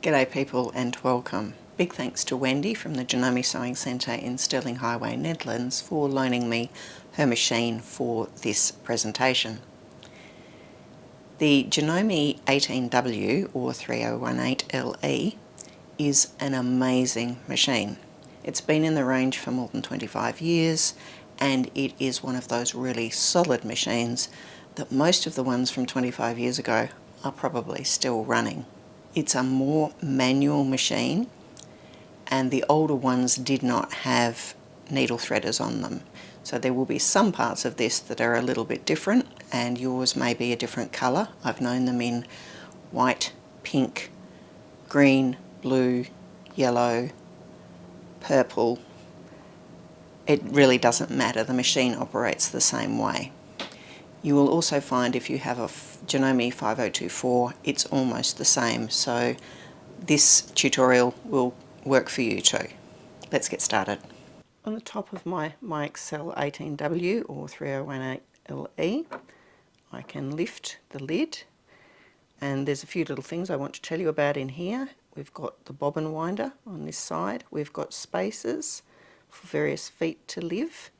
G'day people and welcome. Big thanks to Wendy from the Janome Sewing Centre in Sterling Highway, Netherlands for loaning me her machine for this presentation. The Janome 18W or 3018LE is an amazing machine. It's been in the range for more than 25 years and it is one of those really solid machines that most of the ones from 25 years ago are probably still running. It's a more manual machine and the older ones did not have needle threaders on them. So there will be some parts of this that are a little bit different and yours may be a different colour. I've known them in white, pink, green, blue, yellow, purple. It really doesn't matter, the machine operates the same way. You will also find if you have a Janome 5024, it's almost the same, so this tutorial will work for you too. Let's get started. On the top of my MyExcel 18W or 3018LE, I can lift the lid, and there's a few little things I want to tell you about in here. We've got the bobbin winder on this side, we've got spaces for various feet to live.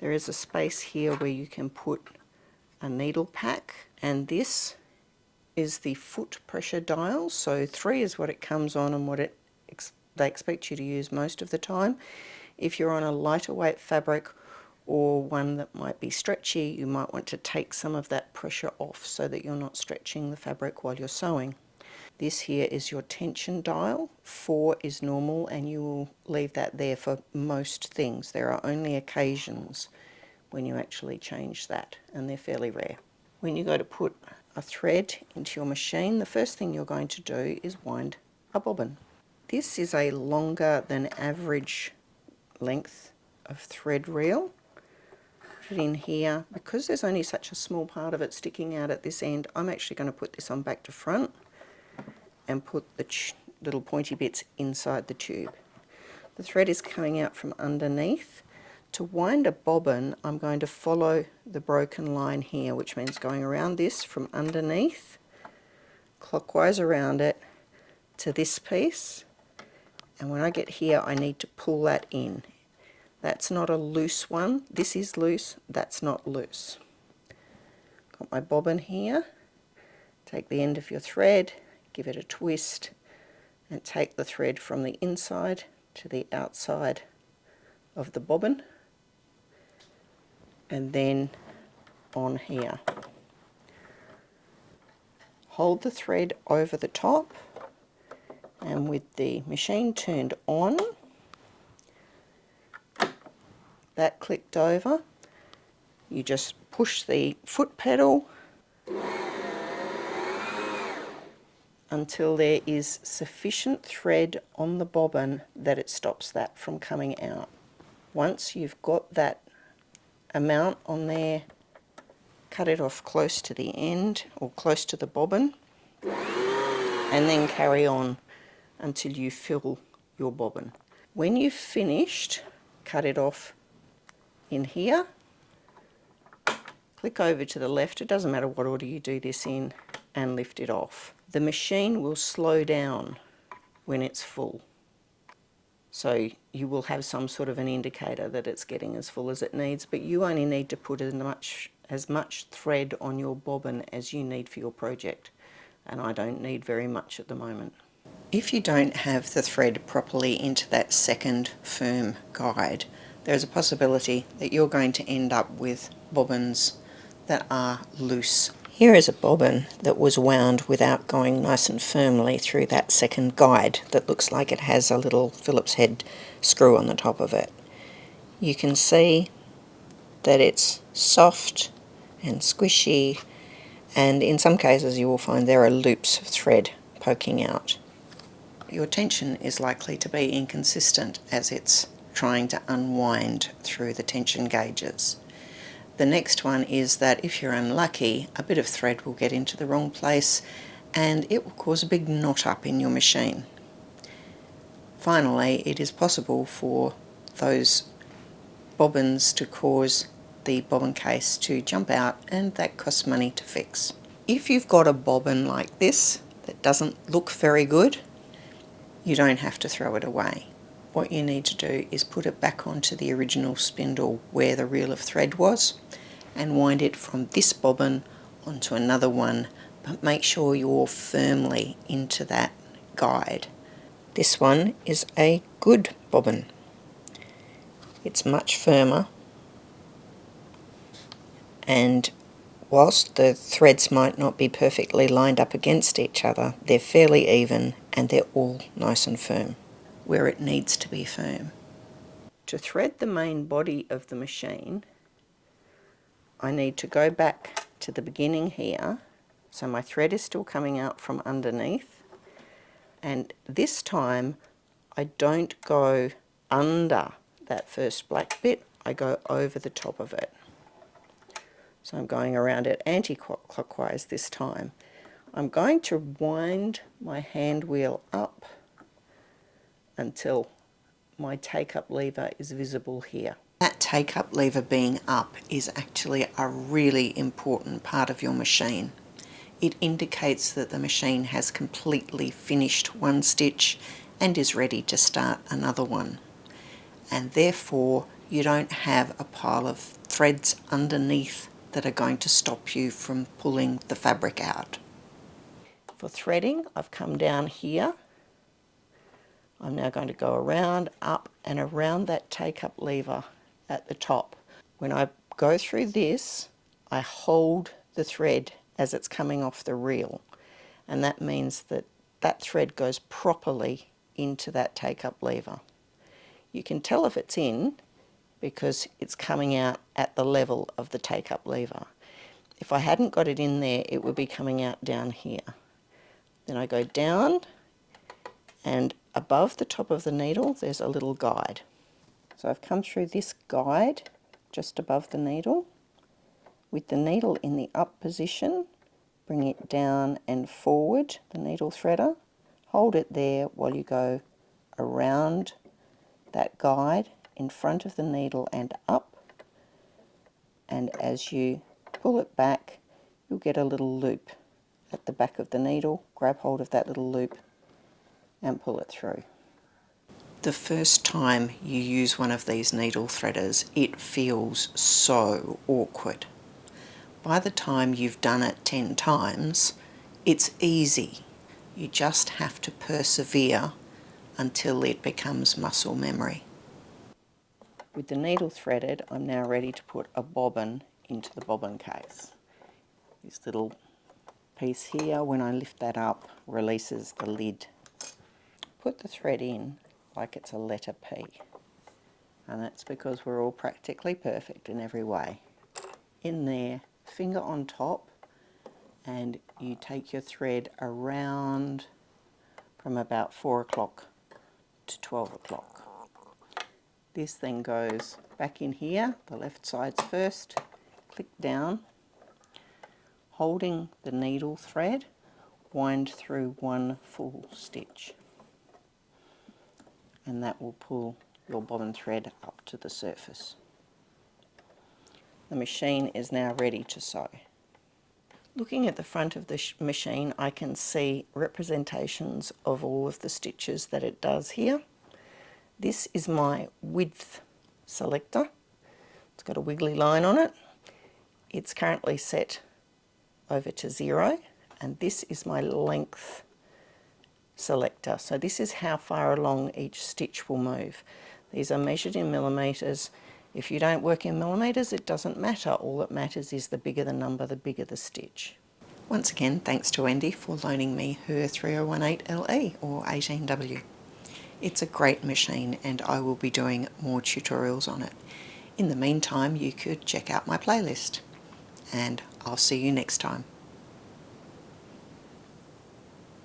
There is a space here where you can put a needle pack, and this is the foot pressure dial. So 3 is what it comes on and what they expect you to use most of the time. If you're on a lighter weight fabric or one that might be stretchy, you might want to take some of that pressure off so that you're not stretching the fabric while you're sewing. This here is your tension dial. 4 is normal and you will leave that there for most things. There are only occasions when you actually change that, and they're fairly rare. When you go to put a thread into your machine, the first thing you're going to do is wind a bobbin. This is a longer than average length of thread reel. Put it in here. Because there's only such a small part of it sticking out at this end, I'm actually going to put this on back to front and put the little pointy bits inside the tube. The thread is coming out from underneath. To wind a bobbin, I'm going to follow the broken line here, which means going around this from underneath, clockwise around it to this piece, and when I get here I need to pull that in. That's not a loose one, this is loose, that's not loose. Got my bobbin here, take the end of your thread, give it a twist, and take the thread from the inside to the outside of the bobbin, and then on here. Hold the thread over the top, and with the machine turned on, that clicked over, you just push the foot pedal until there is sufficient thread on the bobbin that it stops that from coming out. Once you've got that amount on there, cut it off close to the end or close to the bobbin, and then carry on until you fill your bobbin. When you've finished, cut it off in here, click over to the left, it doesn't matter what order you do this in, and lift it off. The machine will slow down when it's full. So you will have some sort of an indicator that it's getting as full as it needs, but you only need to put as much thread on your bobbin as you need for your project, and I don't need very much at the moment. If you don't have the thread properly into that second firm guide, there's a possibility that you're going to end up with bobbins that are loose. Here is a bobbin that was wound without going nice and firmly through that second guide that looks like it has a little Phillips head screw on the top of it. You can see that it's soft and squishy, and in some cases you will find there are loops of thread poking out. Your tension is likely to be inconsistent as it's trying to unwind through the tension gauges. The next one is that if you're unlucky, a bit of thread will get into the wrong place and it will cause a big knot up in your machine. Finally, it is possible for those bobbins to cause the bobbin case to jump out, and that costs money to fix. If you've got a bobbin like this that doesn't look very good, You don't have to throw it away. What you need to do is put it back onto the original spindle where the reel of thread was and wind it from this bobbin onto another one, but make sure you're firmly into that guide. This one is a good bobbin. It's much firmer, and whilst the threads might not be perfectly lined up against each other, they're fairly even and they're all nice and firm where it needs to be firm. To thread the main body of the machine, I need to go back to the beginning here, so my thread is still coming out from underneath, and this time I don't go under that first black bit, I go over the top of it. So I'm going around it anti-clockwise this time. I'm going to wind my hand wheel up until my take-up lever is visible here. That take-up lever being up is actually a really important part of your machine. It indicates that the machine has completely finished one stitch and is ready to start another one. And therefore you don't have a pile of threads underneath that are going to stop you from pulling the fabric out. For threading, I've come down here. I'm now going to go around, up and around that take-up lever at the top. When I go through this, I hold the thread as it's coming off the reel, and that means that that thread goes properly into that take-up lever. You can tell if it's in because it's coming out at the level of the take-up lever. If I hadn't got it in there, it would be coming out down here. Then I go down, and above the top of the needle there's a little guide. So I've come through this guide just above the needle. With the needle in the up position, bring it down and forward, the needle threader. Hold it there while you go around that guide in front of the needle and up. And as you pull it back, you'll get a little loop at the back of the needle. Grab hold of that little loop and pull it through. The first time you use one of these needle threaders, it feels so awkward. By the time you've done it 10 times, it's easy. You just have to persevere until it becomes muscle memory. With the needle threaded, I'm now ready to put a bobbin into the bobbin case. This little piece here, when I lift that up, releases the lid. Put the thread in like it's a letter P, and that's because we're all practically perfect in every way. In there, finger on top, and you take your thread around from about 4 o'clock to 12 o'clock. This thing goes back in here, the left side's first, click down, holding the needle thread, wind through one full stitch, and that will pull your bobbin thread up to the surface. The machine is now ready to sew. Looking at the front of the machine, I can see representations of all of the stitches that it does here. This is my width selector. It's got a wiggly line on it. It's currently set over to 0, and this is my length selector. So this is how far along each stitch will move. These are measured in millimetres. If you don't work in millimetres, it doesn't matter. All that matters is the bigger the number, the bigger the stitch. Once again, thanks to Wendy for loaning me her 3018LE or 18W. It's a great machine and I will be doing more tutorials on it. In the meantime, you could check out my playlist, and I'll see you next time.